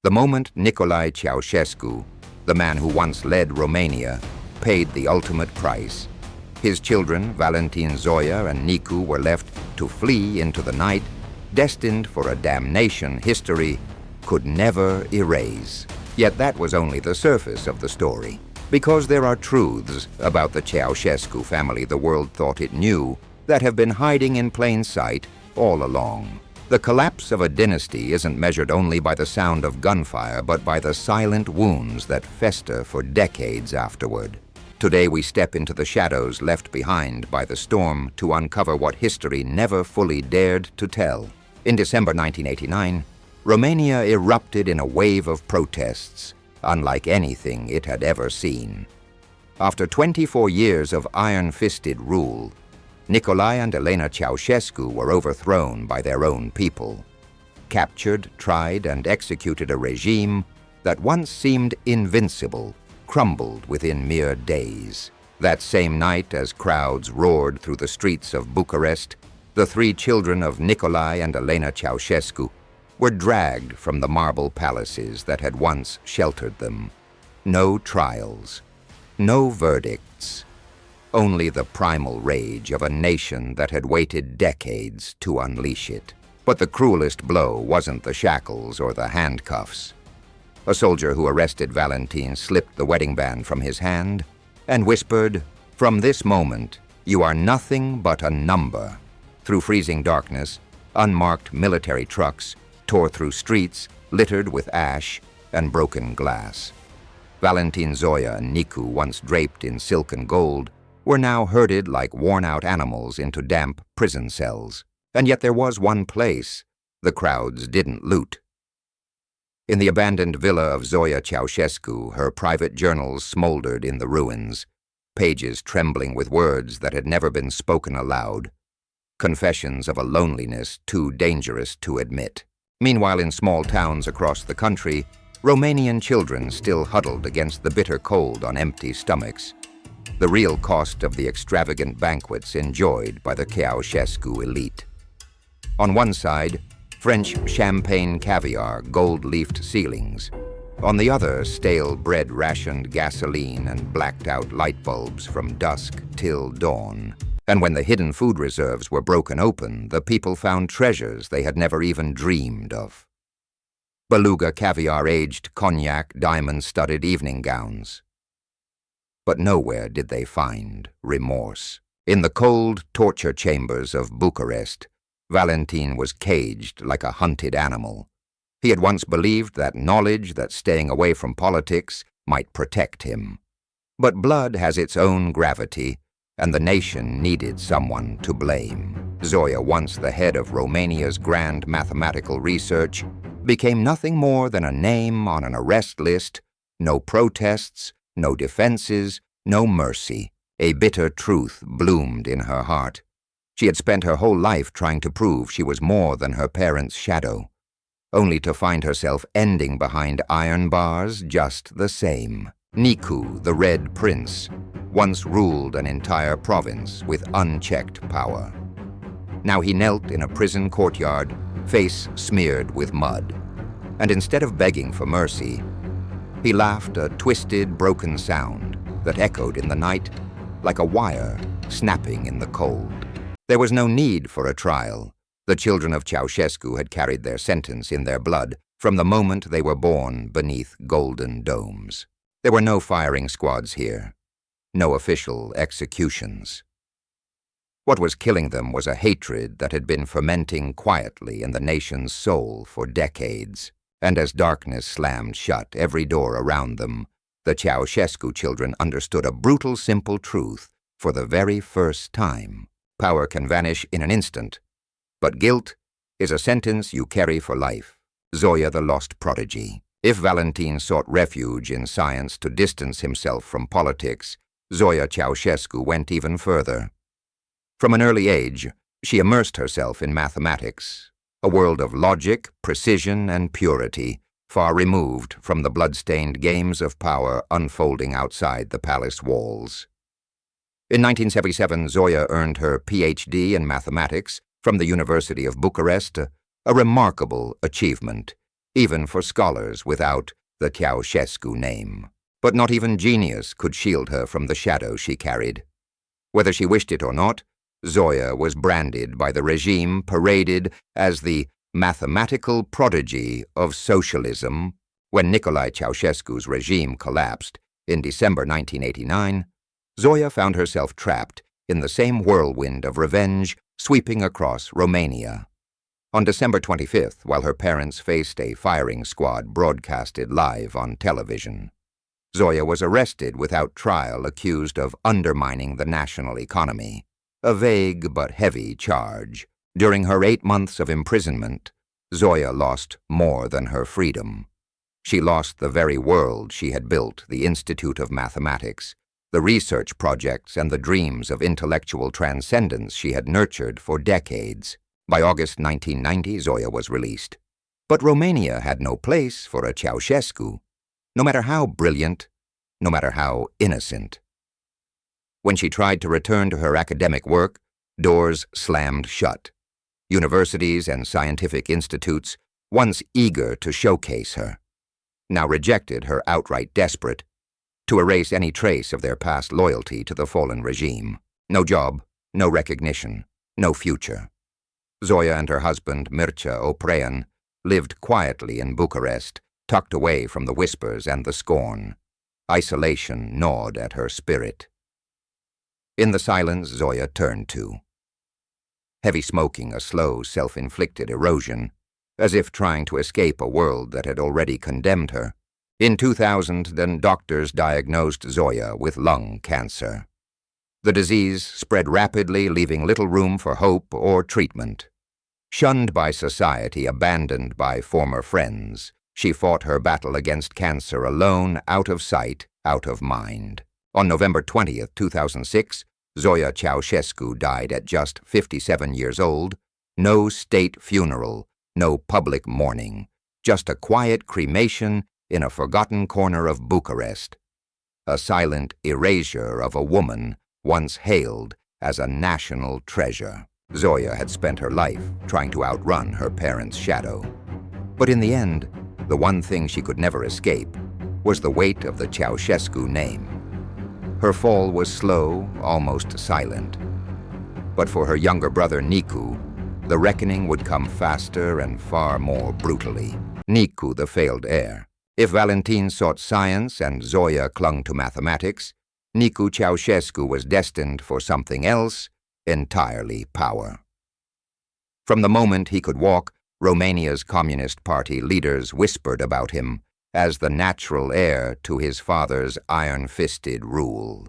The moment Nicolae Ceausescu, the man who once led Romania, paid the ultimate price. His children, Valentin, Zoya, and Niku, were left to flee into the night, destined for a damnation history could never erase. Yet that was only the surface of the story, because there are truths about the Ceausescu family the world thought it knew that have been hiding in plain sight all along. The collapse of a dynasty isn't measured only by the sound of gunfire, but by the silent wounds that fester for decades afterward. Today we step into the shadows left behind by the storm to uncover what history never fully dared to tell. In December 1989, Romania erupted in a wave of protests, unlike anything it had ever seen. After 24 years of iron-fisted rule, Nicolae and Elena Ceausescu were overthrown by their own people. Captured, tried, and executed, a regime that once seemed invincible crumbled within mere days. That same night, as crowds roared through the streets of Bucharest, the three children of Nicolae and Elena Ceausescu were dragged from the marble palaces that had once sheltered them. No trials, no verdicts, only the primal rage of a nation that had waited decades to unleash it. But the cruelest blow wasn't the shackles or the handcuffs. A soldier who arrested Valentin slipped the wedding band from his hand and whispered, "From this moment, you are nothing but a number." Through freezing darkness, unmarked military trucks tore through streets littered with ash and broken glass. Valentin, Zoya, and Niku, once draped in silk and gold, were now herded like worn-out animals into damp prison cells. And yet there was one place the crowds didn't loot. In the abandoned villa of Zoya Ceausescu, her private journals smoldered in the ruins, pages trembling with words that had never been spoken aloud, confessions of a loneliness too dangerous to admit. Meanwhile, in small towns across the country, Romanian children still huddled against the bitter cold on empty stomachs, the real cost of the extravagant banquets enjoyed by the Ceausescu elite. On one side, French champagne caviar, gold-leafed ceilings. On the other, stale bread-rationed gasoline and blacked-out light bulbs from dusk till dawn. And when the hidden food reserves were broken open, the people found treasures they had never even dreamed of. Beluga caviar-aged cognac, diamond-studded evening gowns. But nowhere did they find remorse. In the cold torture chambers of Bucharest, Valentin was caged like a hunted animal. He had once believed that knowledge that staying away from politics might protect him. But blood has its own gravity, and the nation needed someone to blame. Zoya, once the head of Romania's grand mathematical research, became nothing more than a name on an arrest list, no protests, no defenses, no mercy. A bitter truth bloomed in her heart. She had spent her whole life trying to prove she was more than her parents' shadow, only to find herself ending behind iron bars just the same. Niku, the Red Prince, once ruled an entire province with unchecked power. Now he knelt in a prison courtyard, face smeared with mud, and instead of begging for mercy, he laughed a twisted, broken sound that echoed in the night like a wire snapping in the cold. There was no need for a trial. The children of Ceausescu had carried their sentence in their blood from the moment they were born beneath golden domes. There were no firing squads here, no official executions. What was killing them was a hatred that had been fermenting quietly in the nation's soul for decades. And as darkness slammed shut every door around them, the Ceausescu children understood a brutal, simple truth for the very first time. Power can vanish in an instant, but guilt is a sentence you carry for life. Zoya, the lost prodigy. If Valentin sought refuge in science to distance himself from politics, Zoya Ceausescu went even further. From an early age, she immersed herself in mathematics, a world of logic, precision, and purity, far removed from the blood-stained games of power unfolding outside the palace walls. In 1977, Zoya earned her PhD in mathematics from the University of Bucharest, a remarkable achievement, even for scholars without the Ceausescu name. But not even genius could shield her from the shadow she carried. Whether she wished it or not, Zoya was branded by the regime, paraded as the mathematical prodigy of socialism. When Nicolae Ceausescu's regime collapsed in December 1989, Zoya found herself trapped in the same whirlwind of revenge sweeping across Romania. On December 25th, while her parents faced a firing squad broadcasted live on television, Zoya was arrested without trial, accused of undermining the national economy, a vague but heavy charge. During her 8 months of imprisonment, Zoya lost more than her freedom. She lost the very world she had built, the Institute of Mathematics, the research projects and the dreams of intellectual transcendence she had nurtured for decades. By August 1990, Zoya was released. But Romania had no place for a Ceausescu, no matter how brilliant, no matter how innocent. When she tried to return to her academic work, doors slammed shut. Universities and scientific institutes, once eager to showcase her, now rejected her outright desperate to erase any trace of their past loyalty to the fallen regime. No job, no recognition, no future. Zoya and her husband, Mircea Oprean, lived quietly in Bucharest, tucked away from the whispers and the scorn. Isolation gnawed at her spirit. In the silence, Zoya turned to. Heavy smoking, a slow, self-inflicted erosion, as if trying to escape a world that had already condemned her. In 2000, then doctors diagnosed Zoya with lung cancer. The disease spread rapidly, leaving little room for hope or treatment. Shunned by society, abandoned by former friends, she fought her battle against cancer alone, out of sight, out of mind. On November 20th, 2006, Zoya Ceausescu died at just 57 years old. No state funeral, no public mourning, just a quiet cremation in a forgotten corner of Bucharest. A silent erasure of a woman once hailed as a national treasure. Zoya had spent her life trying to outrun her parents' shadow. But in the end, the one thing she could never escape was the weight of the Ceausescu name. Her fall was slow, almost silent. But for her younger brother Niku, the reckoning would come faster and far more brutally. Niku, the failed heir. If Valentin sought science and Zoya clung to mathematics, Nicu Ceausescu was destined for something else, entirely power. From the moment he could walk, Romania's Communist Party leaders whispered about him as the natural heir to his father's iron-fisted rule.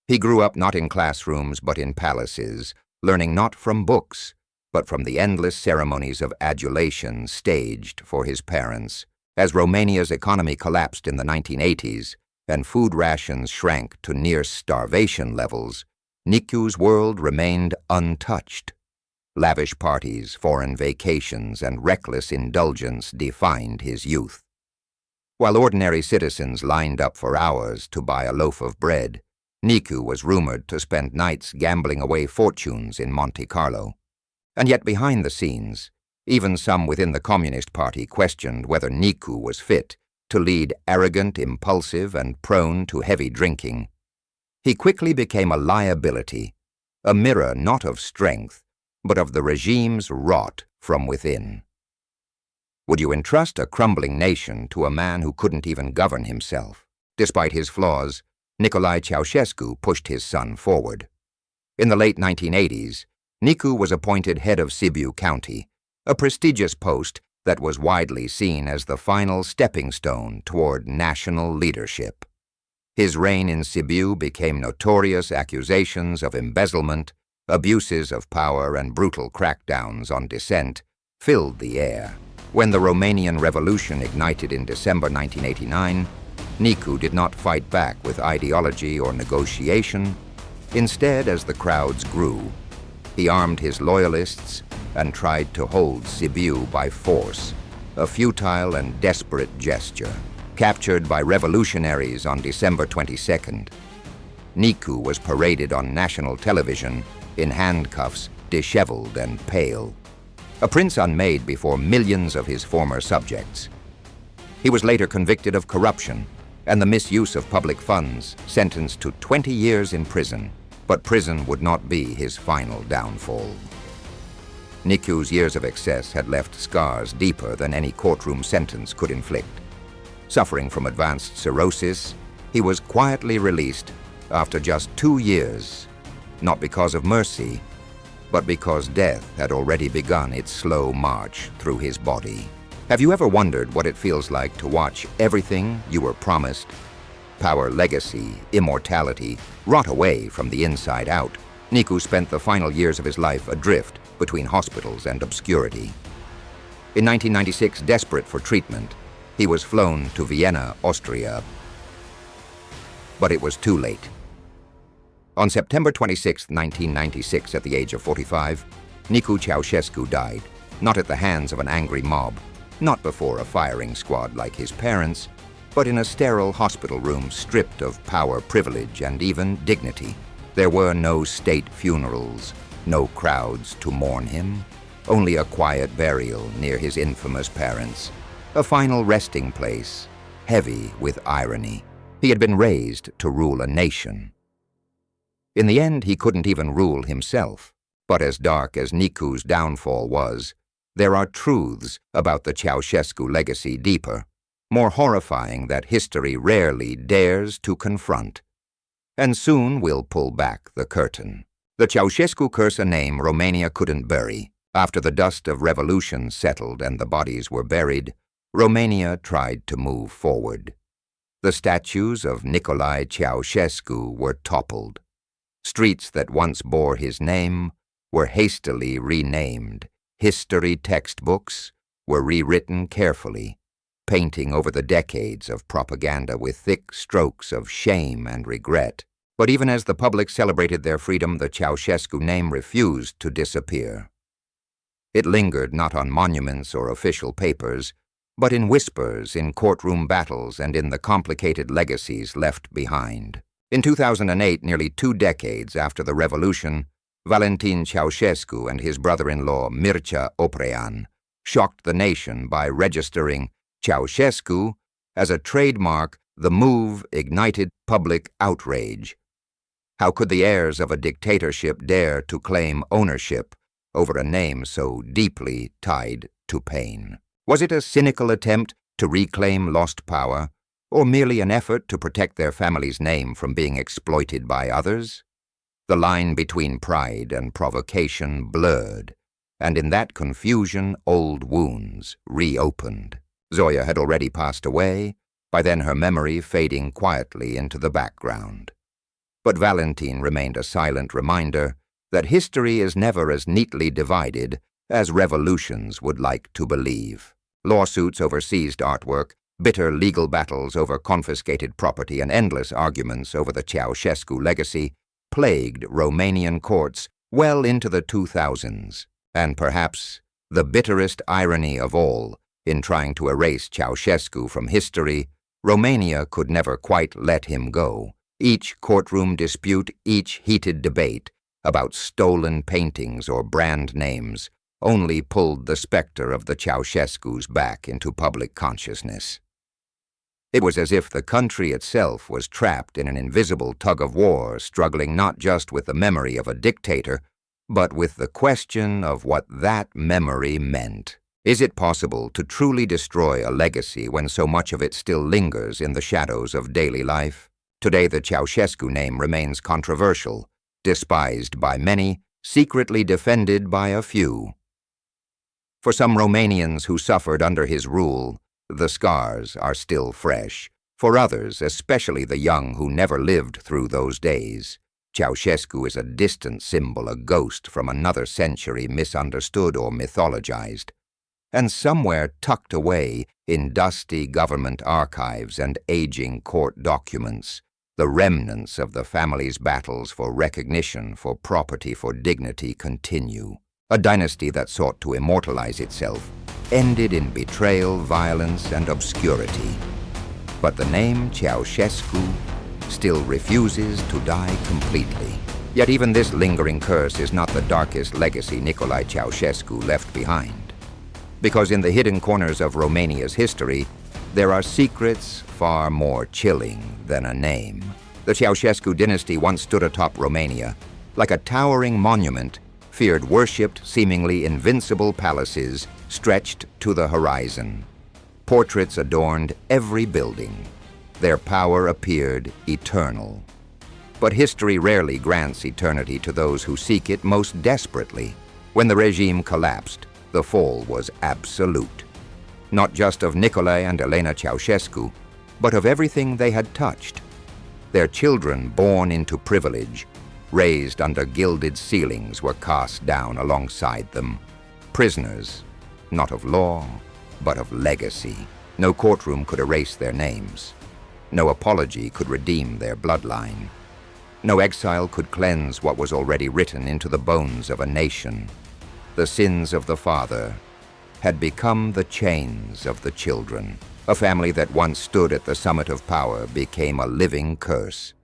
He grew up not in classrooms but in palaces, learning not from books, but from the endless ceremonies of adulation staged for his parents. As Romania's economy collapsed in the 1980s and food rations shrank to near starvation levels, Nicu's world remained untouched. Lavish parties, foreign vacations, and reckless indulgence defined his youth. While ordinary citizens lined up for hours to buy a loaf of bread, Nicu was rumored to spend nights gambling away fortunes in Monte Carlo. And yet behind the scenes, even some within the Communist Party questioned whether Nicu was fit to lead arrogant, impulsive, and prone to heavy drinking. He quickly became a liability, a mirror not of strength, but of the regime's rot from within. Would you entrust a crumbling nation to a man who couldn't even govern himself? Despite his flaws, Nicolae Ceausescu pushed his son forward. In the late 1980s, Nicu was appointed head of Sibiu County, a prestigious post that was widely seen as the final stepping stone toward national leadership. His reign in Sibiu became notorious. Accusations of embezzlement, abuses of power, and brutal crackdowns on dissent filled the air. When the Romanian Revolution ignited in December 1989, Nicu did not fight back with ideology or negotiation. Instead, as the crowds grew, he armed his loyalists and tried to hold Sibiu by force, a futile and desperate gesture. Captured by revolutionaries on December 22nd, Nicu was paraded on national television in handcuffs, disheveled and pale. A prince unmade before millions of his former subjects, He was later convicted of corruption and the misuse of public funds, sentenced to 20 years in prison. But prison would not be his final downfall. Niku's years of excess had left scars deeper than any courtroom sentence could inflict. Suffering from advanced cirrhosis, he was quietly released after just 2 years, not because of mercy, but because death had already begun its slow march through his body. Have you ever wondered what it feels like to watch everything you were promised, power, legacy, immortality, rot away from the inside out? Niku spent the final years of his life adrift between hospitals and obscurity. In 1996, desperate for treatment, he was flown to Vienna, Austria. But it was too late. On September 26, 1996, at the age of 45, Nicolae Ceausescu died, not at the hands of an angry mob, not before a firing squad like his parents, but in a sterile hospital room stripped of power, privilege, and even dignity. There were no state funerals, no crowds to mourn him, only a quiet burial near his infamous parents, a final resting place, heavy with irony. He had been raised to rule a nation. In the end, he couldn't even rule himself. But as dark as Niku's downfall was, there are truths about the Ceausescu legacy deeper, more horrifying, that history rarely dares to confront. And soon we'll pull back the curtain. The Ceausescu curse, a name Romania couldn't bury. After the dust of revolution settled and the bodies were buried, Romania tried to move forward. The statues of Nicolae Ceausescu were toppled. Streets that once bore his name were hastily renamed. History textbooks were rewritten carefully, painting over the decades of propaganda with thick strokes of shame and regret. But even as the public celebrated their freedom, the Ceausescu name refused to disappear. It lingered not on monuments or official papers, but in whispers, in courtroom battles, and in the complicated legacies left behind. In 2008, nearly 2 decades after the revolution, Valentin Ceausescu and his brother-in-law Mircea Oprean shocked the nation by registering Ceausescu as a trademark. The move ignited public outrage. How could the heirs of a dictatorship dare to claim ownership over a name so deeply tied to pain? Was it a cynical attempt to reclaim lost power, or merely an effort to protect their family's name from being exploited by others? The line between pride and provocation blurred, and in that confusion old wounds reopened. Zoya had already passed away, by then her memory fading quietly into the background. But Valentin remained a silent reminder that history is never as neatly divided as revolutions would like to believe. Lawsuits over seized artwork, bitter legal battles over confiscated property, and endless arguments over the Ceausescu legacy plagued Romanian courts well into the 2000s. And perhaps the bitterest irony of all, in trying to erase Ceausescu from history, Romania could never quite let him go. Each courtroom dispute, each heated debate about stolen paintings or brand names only pulled the specter of the Ceausescus back into public consciousness. It was as if the country itself was trapped in an invisible tug-of-war, struggling not just with the memory of a dictator, but with the question of what that memory meant. Is it possible to truly destroy a legacy when so much of it still lingers in the shadows of daily life? Today, the Ceausescu name remains controversial, despised by many, secretly defended by a few. For some Romanians who suffered under his rule, the scars are still fresh. For others, especially the young who never lived through those days, Ceausescu is a distant symbol, a ghost from another century, misunderstood or mythologized. And somewhere tucked away in dusty government archives and aging court documents, the remnants of the family's battles for recognition, for property, for dignity continue. A dynasty that sought to immortalize itself ended in betrayal, violence, and obscurity. But the name Ceausescu still refuses to die completely. Yet even this lingering curse is not the darkest legacy Nicolae Ceausescu left behind. Because in the hidden corners of Romania's history, There are secrets far more chilling than a name. The Ceausescu dynasty once stood atop Romania, like a towering monument, feared worshipped, seemingly invincible palaces stretched to the horizon. Portraits adorned every building. Their power appeared eternal. But history rarely grants eternity to those who seek it most desperately. When the regime collapsed, the fall was absolute. Not just of Nicolae and Elena Ceausescu, but of everything they had touched. Their children born into privilege, raised under gilded ceilings, were cast down alongside them. Prisoners, not of law, but of legacy. No courtroom could erase their names. No apology could redeem their bloodline. No exile could cleanse what was already written into the bones of a nation. The sins of the father had become the chains of the children. A family that once stood at the summit of power became a living curse.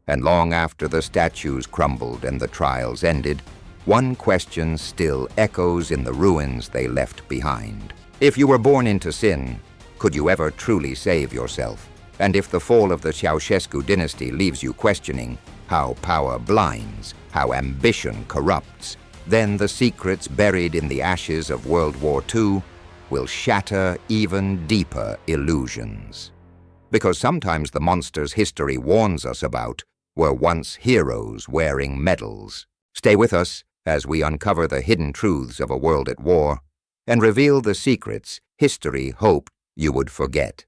And long after the statues crumbled and the trials ended, one question still echoes in the ruins they left behind. If you were born into sin, could you ever truly save yourself? And if the fall of the Ceausescu dynasty leaves you questioning how power blinds, how ambition corrupts, then the secrets buried in the ashes of World War II will shatter even deeper illusions. Because sometimes the monsters history warns us about were once heroes wearing medals. Stay with us as we uncover the hidden truths of a world at war and reveal the secrets history hoped you would forget.